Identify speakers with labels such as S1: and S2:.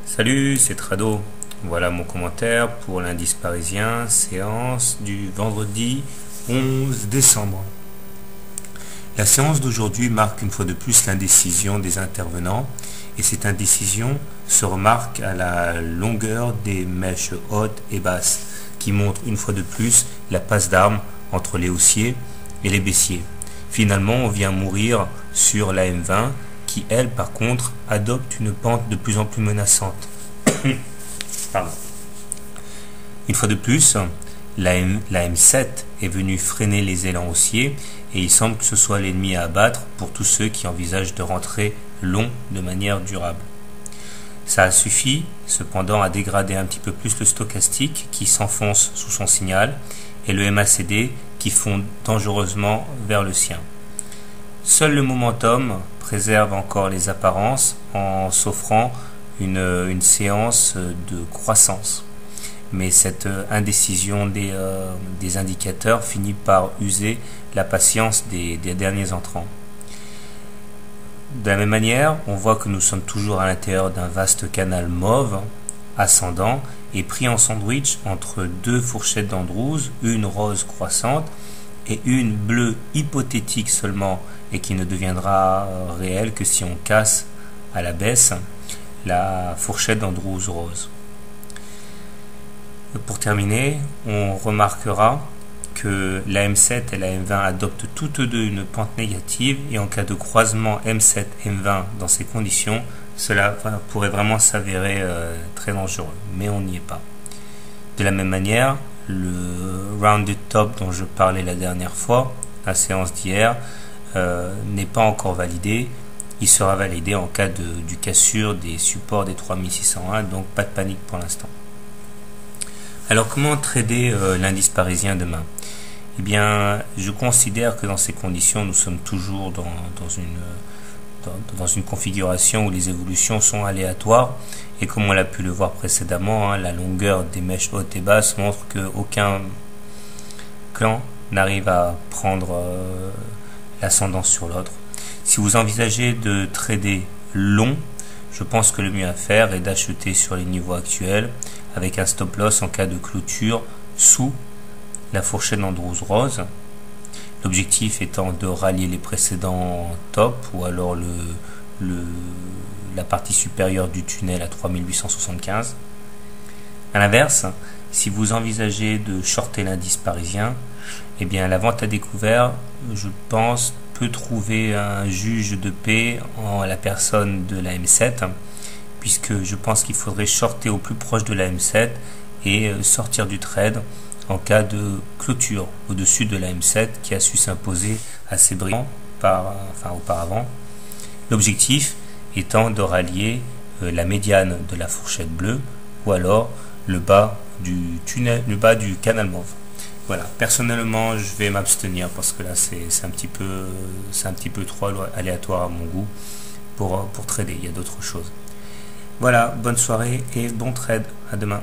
S1: Salut, c'est Trado. Voilà mon commentaire pour l'indice parisien, séance du vendredi 11 décembre. La séance d'aujourd'hui marque une fois de plus l'indécision des intervenants et cette indécision se remarque à la longueur des mèches hautes et basses qui montrent une fois de plus la passe d'armes entre les haussiers et les baissiers. Finalement, on vient mourir sur la M20 qui, elle, par contre, adopte une pente de plus en plus menaçante. Pardon. Une fois de plus, la M7 est venue freiner les élans haussiers et il semble que ce soit l'ennemi à abattre pour tous ceux qui envisagent de rentrer long de manière durable. Ça a suffi, cependant, à dégrader un petit peu plus le stochastique qui s'enfonce sous son signal et le MACD qui fond dangereusement vers le sien. Seul le momentum préserve encore les apparences en s'offrant une séance de croissance. Mais cette indécision des indicateurs finit par user la patience des derniers entrants. De la même manière, on voit que nous sommes toujours à l'intérieur d'un vaste canal mauve ascendant et pris en sandwich entre deux fourchettes d'Andrews, une rose croissante et une bleue hypothétique seulement et qui ne deviendra réelle que si on casse à la baisse la fourchette d'Andrews rose. Pour terminer, on remarquera que la M7 et la M20 adoptent toutes deux une pente négative et en cas de croisement M7-M20 dans ces conditions, cela pourrait vraiment s'avérer très dangereux, mais on n'y est pas. De la même manière, le rounded top dont je parlais la dernière fois, la séance d'hier, n'est pas encore validé. Il sera validé en cas du cassure des supports des 3601, donc pas de panique pour l'instant. Alors comment trader l'indice parisien demain? Eh bien, je considère que dans ces conditions, nous sommes toujours dans une configuration où les évolutions sont aléatoires et comme on l'a pu le voir précédemment, la longueur des mèches hautes et basses montre qu'aucun clan n'arrive à prendre l'ascendant sur l'autre. Si vous envisagez de trader long, je pense que le mieux à faire est d'acheter sur les niveaux actuels avec un stop loss en cas de clôture sous la fourchette d'Andrews rose. L'objectif étant de rallier les précédents tops ou alors la partie supérieure du tunnel à 3875. A l'inverse, si vous envisagez de shorter l'indice parisien, eh bien la vente à découvert, je pense, peut trouver un juge de paix en la personne de la M7, puisque je pense qu'il faudrait shorter au plus proche de la M7 et sortir du trade en cas de clôture au-dessus de la M7 qui a su s'imposer assez brillant auparavant. L'objectif étant de rallier la médiane de la fourchette bleue ou alors le bas du canal mauve. Voilà, personnellement je vais m'abstenir parce que là c'est un petit peu trop aléatoire à mon goût pour trader, il y a d'autres choses. Voilà, bonne soirée et bon trade, à demain.